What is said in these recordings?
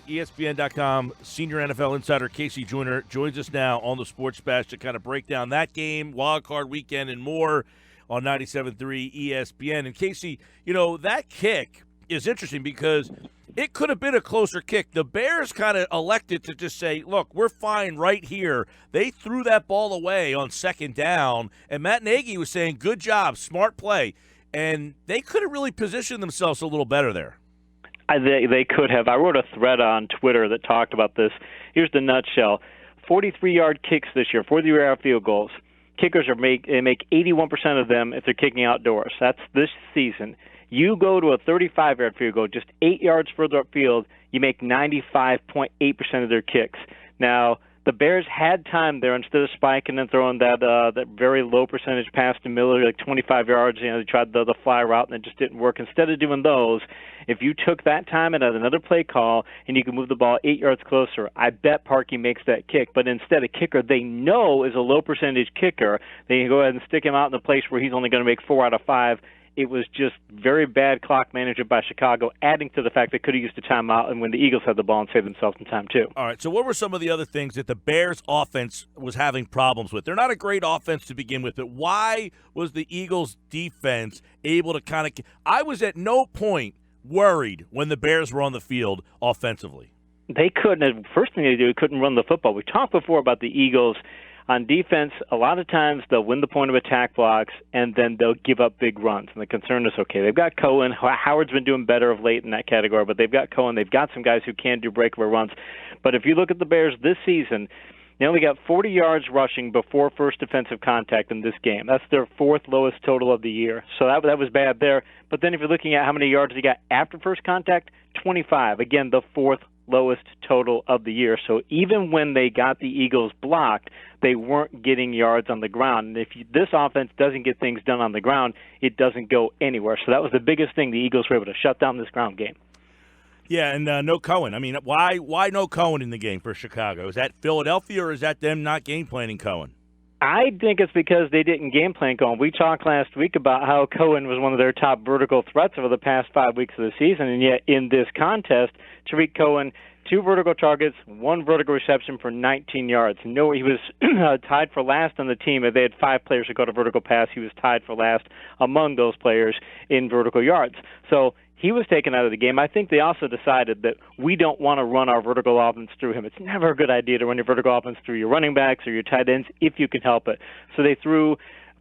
ESPN.com senior NFL insider KC Joyner joins us now on the Sports Bash to kind of break down that game, wild card weekend, and more on 97.3 ESPN. And KC, that kick is interesting because it could have been a closer kick. The Bears kind of elected to just say, look, we're fine right here. They threw that ball away on second down, and Matt Nagy was saying, good job, smart play. And they could have really positioned themselves a little better there. They could have. I wrote a thread on Twitter that talked about this. Here's the nutshell. 43-yard kicks this year, 43-yard field goals. Kickers make 81% of them if they're kicking outdoors. That's this season. You go to a 35-yard field goal, just 8 yards further upfield, you make 95.8% of their kicks. Now, the Bears had time there instead of spiking and throwing that very low percentage pass to Miller, like 25 yards. They tried the fly route, and it just didn't work. Instead of doing those, if you took that time and had another play call and you could move the ball 8 yards closer, I bet Parkey makes that kick. But instead, a kicker they know is a low percentage kicker, they can go ahead and stick him out in a place where he's only going to make 4 out of 5. It was just very bad clock management by Chicago, adding to the fact they could have used a timeout and when the Eagles had the ball and saved themselves some time too. All right, so what were some of the other things that the Bears offense was having problems with? They're not a great offense to begin with, but why was the Eagles defense able to kind of – I was at no point worried when the Bears were on the field offensively. They couldn't – first thing they do, they couldn't run the football. We talked before about the Eagles – on defense, a lot of times they'll win the point of attack blocks, and then they'll give up big runs. And the concern is, okay, they've got Cohen. Howard's been doing better of late in that category, but they've got Cohen. They've got some guys who can do breakaway runs. But if you look at the Bears this season, they only got 40 yards rushing before first defensive contact in this game. That's their fourth lowest total of the year. So that was bad there. But then if you're looking at how many yards they got after first contact, 25. Again, the fourth lowest total of the year. So even when they got the Eagles blocked, they weren't getting yards on the ground. And if this offense doesn't get things done on the ground, it doesn't go anywhere. So that was the biggest thing. The Eagles were able to shut down this ground game. Yeah, and no Cohen. I mean, why no Cohen in the game for Chicago? Is that Philadelphia or is that them not game planning Cohen? I think it's because they didn't game plan Cohen. We talked last week about how Cohen was one of their top vertical threats over the past 5 weeks of the season, and yet in this contest, Tariq Cohen, 2 vertical targets, 1 vertical reception for 19 yards. No, he was tied for last on the team. They had 5 players who got a vertical pass. He was tied for last among those players in vertical yards. So he was taken out of the game. I think they also decided that we don't want to run our vertical offense through him. It's never a good idea to run your vertical offense through your running backs or your tight ends if you can help it. So they threw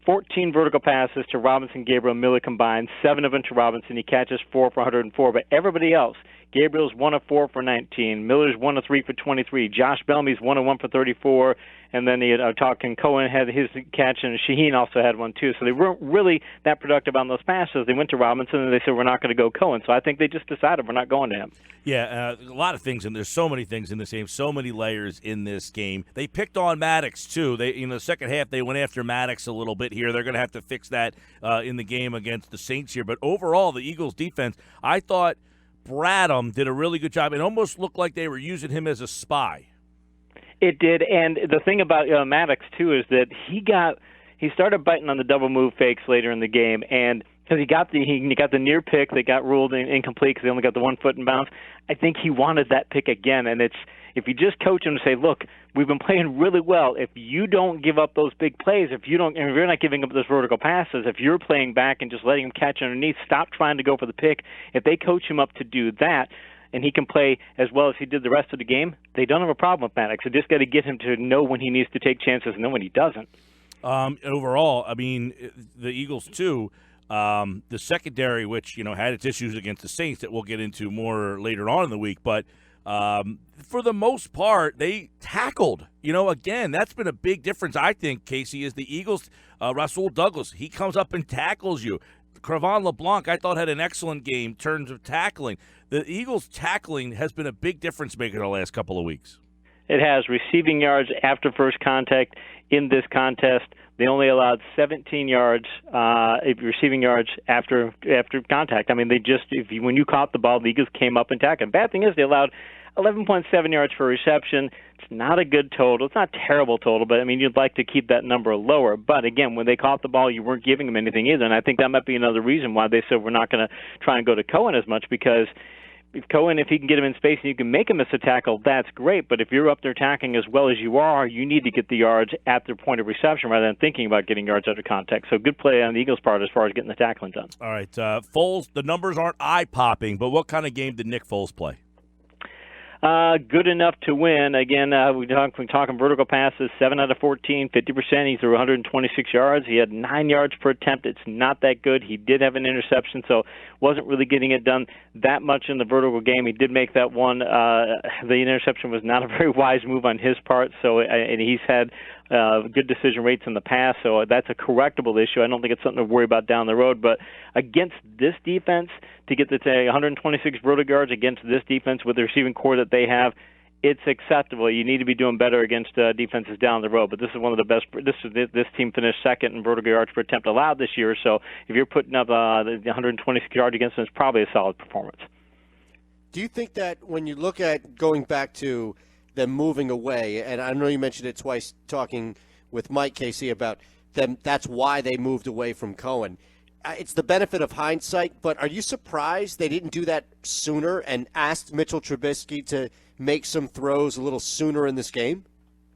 14 vertical passes to Robinson, Gabriel, Miller combined, 7 of them to Robinson. He catches 4 for 104. But everybody else, Gabriel's 1 of 4 for 19. Miller's 1 of 3 for 23. Josh Bellamy's 1 of 1 for 34. And then Cohen had his catch, and Shaheen also had one too. So they weren't really that productive on those passes. They went to Robinson, and they said, we're not going to go Cohen. So I think they just decided we're not going to him. Yeah, a lot of things, and there's so many things in this game, so many layers in this game. They picked on Maddox, too. The second half, they went after Maddox a little bit here. They're going to have to fix that in the game against the Saints here. But overall, the Eagles' defense, I thought Bradham did a really good job. It almost looked like they were using him as a spy. It did, and the thing about Maddox, too, is that he started biting on the double move fakes later in the game, and because he got the near pick that got ruled incomplete because they only got the 1 foot in bounds. I think he wanted that pick again, and if you just coach him to say, look, we've been playing really well. If you don't give up those big plays, if you're not giving up those vertical passes, if you're playing back and just letting him catch underneath, stop trying to go for the pick. If they coach him up to do that, and he can play as well as he did the rest of the game, they don't have a problem with Maddox. They just got to get him to know when he needs to take chances and know when he doesn't. Overall, I mean, the Eagles, too, the secondary, which, had its issues against the Saints that we'll get into more later on in the week, but for the most part, they tackled. Again, that's been a big difference, I think, Casey, is the Eagles, Rasul Douglas, he comes up and tackles you. Crevan LeBlanc, I thought, had an excellent game in terms of tackling. The Eagles' tackling has been a big difference maker the last couple of weeks. It has. Receiving yards after first contact in this contest, they only allowed 17 yards receiving yards after contact. I mean, when you caught the ball, the Eagles came up and tackled. Bad thing is they allowed 11.7 yards for reception. It's not a good total. It's not a terrible total, but, I mean, you'd like to keep that number lower. But, again, when they caught the ball, you weren't giving them anything either, and I think that might be another reason why they said we're not going to try and go to Cohen as much because Cohen, if he can get him in space and you can make him miss a tackle, that's great. But if you're up there tackling as well as you are, you need to get the yards at their point of reception rather than thinking about getting yards out of context. So good play on the Eagles' part as far as getting the tackling done. All right, Foles, the numbers aren't eye-popping, but what kind of game did Nick Foles play? Good enough to win. Again, we're talking vertical passes, 7 out of 14, 50%. He threw 126 yards. He had 9 yards per attempt. It's not that good. He did have an interception, so wasn't really getting it done that much in the vertical game. He did make that one. The interception was not a very wise move on his part, and he's had good decision rates in the past, so that's a correctable issue. I don't think it's something to worry about down the road, but against this defense, to get the 126 vertical yards against this defense with the receiving core that they have, it's acceptable. You need to be doing better against defenses down the road, but this is one of the best. This team finished second in vertical yards per attempt allowed this year, so if you're putting up the 126 yards against them, it's probably a solid performance. Do you think that when you look at going back to them moving away, and I know you mentioned it twice talking with Mike Casey about them, that's why they moved away from Cohen. It's the benefit of hindsight, but are you surprised they didn't do that sooner and asked Mitchell Trubisky to make some throws a little sooner in this game?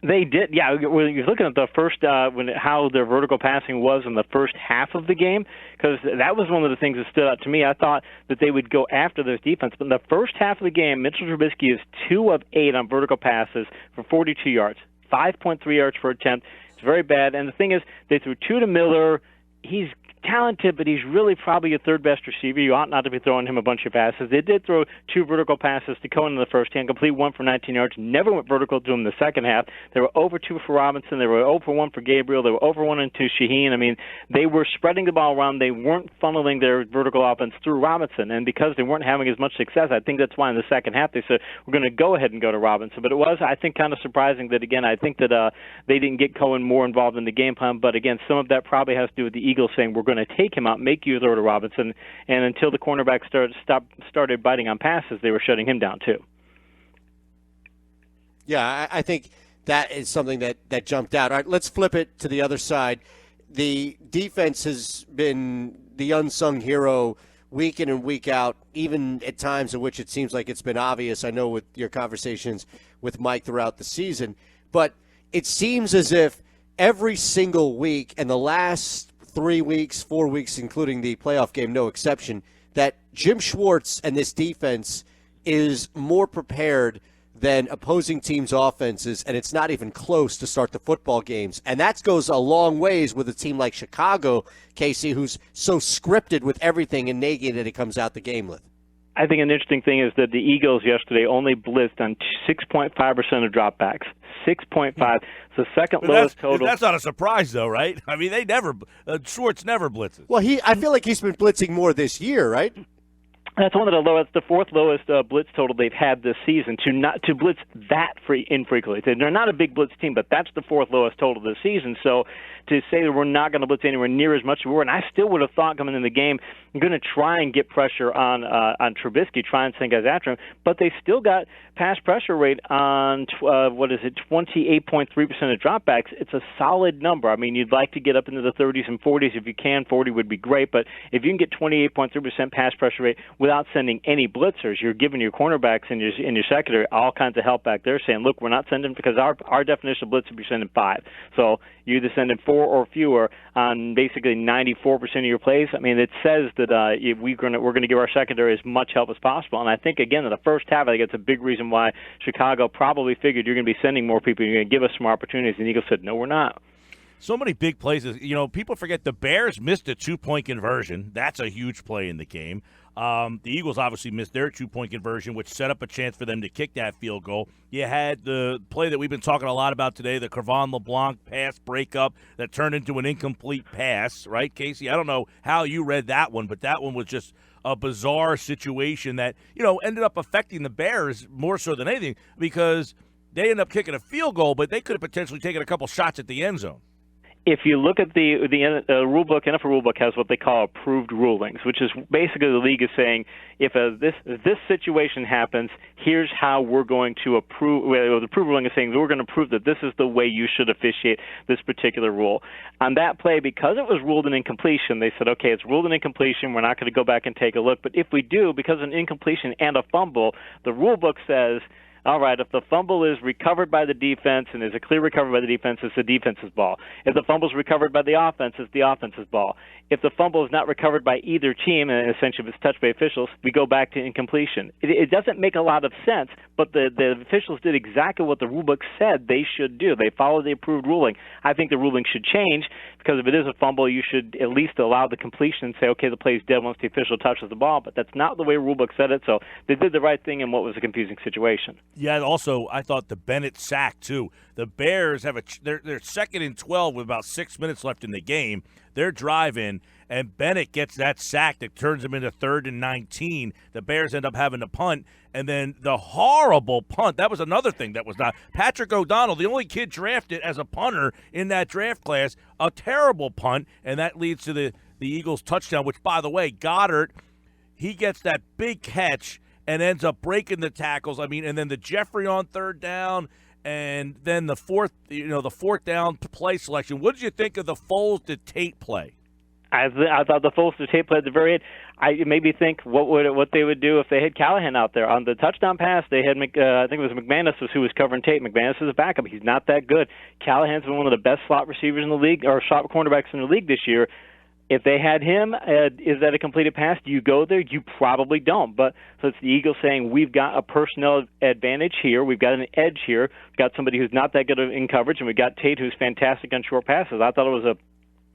They did, yeah. When you're looking at the first, how their vertical passing was in the first half of the game, because that was one of the things that stood out to me. I thought that they would go after this defense, but in the first half of the game, Mitchell Trubisky is 2 of 8 on vertical passes for 42 yards, 5.3 yards per attempt. It's very bad. And the thing is, they threw 2 to Miller. He's talented, but he's really probably your third best receiver. You ought not to be throwing him a bunch of passes. They did throw 2 vertical passes to Cohen in the first half, complete 1 for 19 yards, never went vertical to him in the second half. They were over 2 for Robinson. They were 0 for 1 for Gabriel. They were over 1 into Shaheen. I mean, they were spreading the ball around. They weren't funneling their vertical offense through Robinson, and because they weren't having as much success, I think that's why in the second half they said, we're going to go ahead and go to Robinson. But it was, I think, kind of surprising that, again, I think that they didn't get Cohen more involved in the game plan, but again, some of that probably has to do with the Eagles saying, we're going to take him out, make you throw to Robinson, and until the cornerback started biting on passes, they were shutting him down too. Yeah, I think that is something that jumped out. All right, let's flip it to the other side. The defense has been the unsung hero week in and week out, even at times in which it seems like it's been obvious. I know with your conversations with Mike throughout the season, but it seems as if every single week and the last 3 weeks, 4 weeks, including the playoff game, no exception, that Jim Schwartz and this defense is more prepared than opposing teams' offenses, and it's not even close to start the football games. And that goes a long ways with a team like Chicago, Casey, who's so scripted with everything and Nagy that it comes out the game with. I think an interesting thing is that the Eagles yesterday only blitzed on 6.5% of dropbacks. 6.5. It's the second lowest total. That's not a surprise, though, right? I mean, Schwartz never blitzes. Well, I feel like he's been blitzing more this year, right? That's one of the lowest, the fourth lowest blitz total they've had this season. To blitz that infrequently, they're not a big blitz team, but that's the fourth lowest total this season. So to say that we're not going to blitz anywhere near as much as we were, and I still would have thought coming in the game, I'm going to try and get pressure on Trubisky, try and send guys after him, but they still got pass pressure rate on 28.3% of dropbacks. It's a solid number. I mean, you'd like to get up into the 30s and 40s if you can. 40 would be great, but if you can get 28.3% pass pressure rate without sending any blitzers, you're giving your cornerbacks and your secondary all kinds of help back there, saying, look, we're not sending, because our definition of blitz would be sending 5. So you either send in 4 or fewer on basically 94% of your plays. I mean, it says that we're going to give our secondary as much help as possible. And I think, again, in the first half, I think it's a big reason why Chicago probably figured you're going to be sending more people, you're going to give us some opportunities. And the Eagles said, no, we're not. So many big plays. You know, people forget the Bears missed a 2-point conversion. That's a huge play in the game. The Eagles obviously missed their 2-point conversion, which set up a chance for them to kick that field goal. You had the play that we've been talking a lot about today, the Cre'Von LeBlanc pass breakup that turned into an incomplete pass, right, Casey? I don't know how you read that one, but that one was just a bizarre situation that, ended up affecting the Bears more so than anything, because they ended up kicking a field goal, but they could have potentially taken a couple shots at the end zone. if you look at the rule book, NFL rule book has what they call approved rulings, which is basically the league is saying if this situation happens, here's how we're going to approve. Well, the approved ruling is saying we're going to prove that this is the way you should officiate this particular rule. On that play, because it was ruled an incompletion, they said, okay, it's ruled an incompletion. We're not going to go back and take a look. But if we do, because of an incompletion and a fumble, the rule book says, all right, if the fumble is recovered by the defense and is a clear recovery by the defense, it's the defense's ball. If the fumble is recovered by the offense, it's the offense's ball. If the fumble is not recovered by either team, and essentially if it's touched by officials, we go back to incompletion. It doesn't make a lot of sense, but the officials did exactly what the rulebook said they should do. They followed the approved ruling. I think the ruling should change because if it is a fumble, you should at least allow the completion and say, okay, the play is dead once the official touches the ball, but that's not the way rulebook said it, so they did the right thing in what was a confusing situation. Yeah, also, I thought the Bennett sack, too. The Bears have they're 2nd and 12 with about 6 minutes left in the game. They're driving, and Bennett gets that sack that turns them into 3rd and 19. The Bears end up having to punt, and then the horrible punt. That was another thing that was not. Patrick O'Donnell, the only kid drafted as a punter in that draft class, a terrible punt, and that leads to the Eagles' touchdown, which, by the way, Goddard, he gets that big catch and ends up breaking the tackles. I mean, and then the Jeffrey on 3rd down, and then the fourth down play selection. What did you think of the Foles to Tate play? I thought the Foles to Tate play at the very end. It made me think what they would do if they had Callahan out there on the touchdown pass. They had I think it was McManus who was covering Tate. McManus is a backup. He's not that good. Callahan's been one of the best slot receivers in the league, or slot cornerbacks in the league this year. If they had him, is that a completed pass? Do you go there? You probably don't. But so it's the Eagles saying we've got a personnel advantage here. We've got an edge here. We've got somebody who's not that good in coverage, and we've got Tate who's fantastic on short passes. I thought it was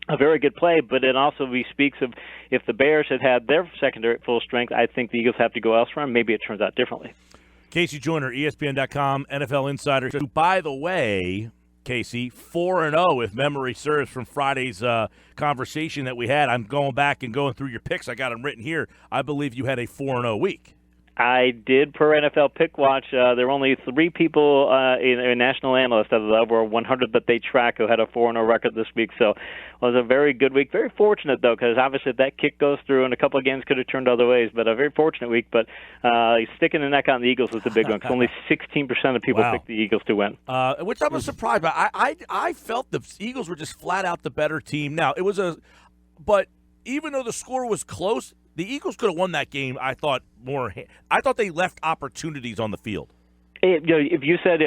a very good play, but it also speaks of if the Bears had their secondary at full strength, I think the Eagles have to go elsewhere, and maybe it turns out differently. KC Joyner, ESPN.com, NFL Insider. Who, by the way, Casey, 4-0 if memory serves from Friday's conversation that we had. I'm going back and going through your picks. I got them written here. I believe you had a 4-0 week. I did per NFL Pick Watch. There were only 3 people in national analysts out of the over 100 that they track who had a 4-0 record this week. So it was a very good week. Very fortunate, though, because obviously if that kick goes through and a couple of games could have turned other ways. But a very fortunate week. But sticking the neck on the Eagles was the big one because only 16% of people picked the Eagles to win. Which I was surprised by. I felt the Eagles were just flat out the better team. Now, but even though the score was close, the Eagles could have won that game, I thought they left opportunities on the field. If you said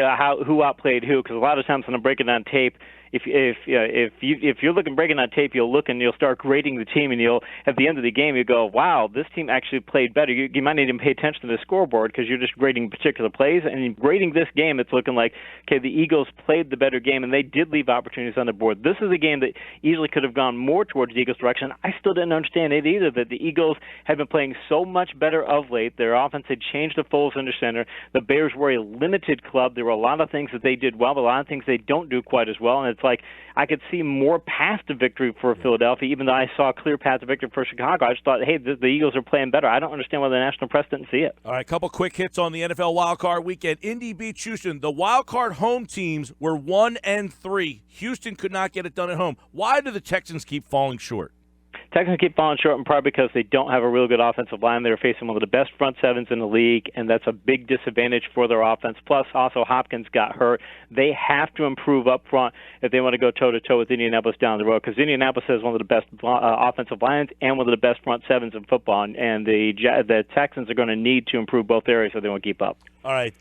who outplayed who, because a lot of times when I'm breaking down tape, if you're breaking on tape, you'll look and you'll start grading the team, and you'll at the end of the game you go, wow, this team actually played better. You might not even pay attention to the scoreboard because you're just grading particular plays, and grading this game, it's looking like okay, the Eagles played the better game, and they did leave opportunities on the board. This is a game that easily could have gone more towards the Eagles' direction. I still didn't understand it either. That the Eagles had been playing so much better of late. Their offense had changed to Foles under center. The Bears were a limited club. There were a lot of things that they did well, but a lot of things they don't do quite as well, and it's like I could see more path to victory for Philadelphia, even though I saw a clear path to victory for Chicago. I just thought, hey, the Eagles are playing better. I don't understand why the national press didn't see it. All right, a couple quick hits on the NFL wildcard weekend. Indy beat Houston. The wildcard home teams were 1-3. Houston could not get it done at home. Why do the Texans keep falling short? Texans keep falling short in part because they don't have a real good offensive line. They're facing one of the best front sevens in the league, and that's a big disadvantage for their offense. Plus, also, Hopkins got hurt. They have to improve up front if they want to go toe-to-toe with Indianapolis down the road, because Indianapolis has one of the best offensive lines and one of the best front sevens in football, and the Texans are going to need to improve both areas so they won't keep up. All right,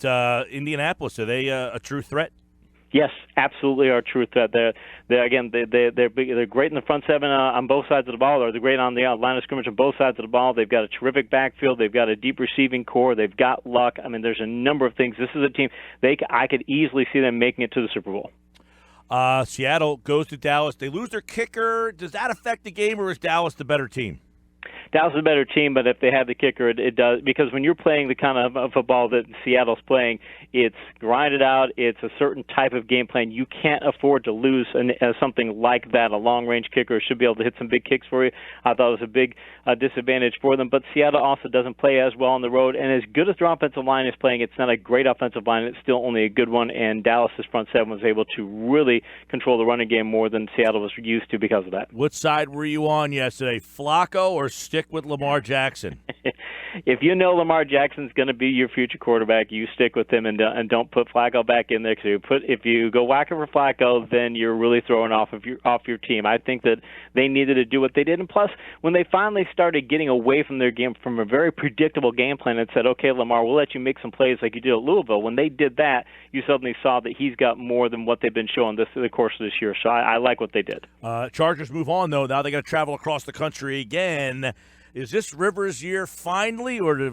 Indianapolis, are they a true threat? Yes, absolutely are a true threat. They're great in the front seven on both sides of the ball, or they're great on the line of scrimmage on both sides of the ball. They've got a terrific backfield. They've got a deep receiving core. They've got luck. I mean, there's a number of things. This is a team I could easily see them making it to the Super Bowl. Seattle goes to Dallas. They lose their kicker. Does that affect the game, or is Dallas the better team? Dallas is a better team, but if they have the kicker, it does, because when you're playing the kind of football that Seattle's playing, it's grinded out. It's a certain type of game plan. You can't afford to lose something like that. A long-range kicker should be able to hit some big kicks for you. I thought it was a big disadvantage for them. But Seattle also doesn't play as well on the road, and as good as their offensive line is playing, it's not a great offensive line. It's still only a good one, and Dallas's front seven was able to really control the running game more than Seattle was used to because of that. What side were you on yesterday, Flacco or stick with Lamar Jackson? If you know Lamar Jackson's going to be your future quarterback, you stick with him and don't put Flacco back in there. Because if you go whacking for Flacco, then you're really throwing off your team. I think that they needed to do what they did, and plus, when they finally started getting away from their game, from a very predictable game plan, and said, "Okay, Lamar, we'll let you make some plays like you did at Louisville." When they did that, you suddenly saw that he's got more than what they've been showing through the course of this year. So I like what they did. Chargers move on though. Now they got to travel across the country again. Is this Rivers' year finally, or we're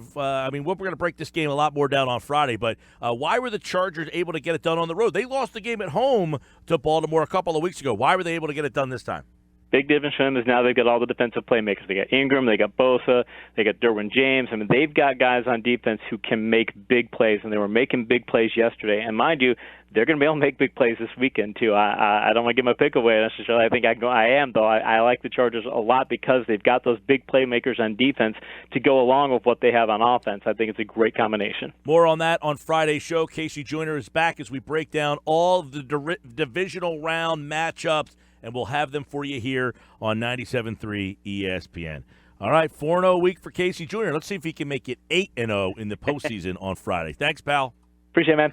going to break this game a lot more down on Friday, but why were the Chargers able to get it done on the road? They lost the game at home to Baltimore a couple of weeks ago. Why were they able to get it done this time? Big difference for them is now they've got all the defensive playmakers. They got Ingram, they got Bosa, they got Derwin James. I mean, they've got guys on defense who can make big plays, and they were making big plays yesterday. And mind you, they're going to be able to make big plays this weekend too. I don't want to give my pick away necessarily. I think I am, though. I like the Chargers a lot because they've got those big playmakers on defense to go along with what they have on offense. I think it's a great combination. More on that on Friday's show. KC Joyner is back as we break down all the divisional round matchups, and we'll have them for you here on 97.3 ESPN. All right, 4-0 week for KC Joyner. Let's see if he can make it 8-0 in the postseason on Friday. Thanks, pal. Appreciate it, man.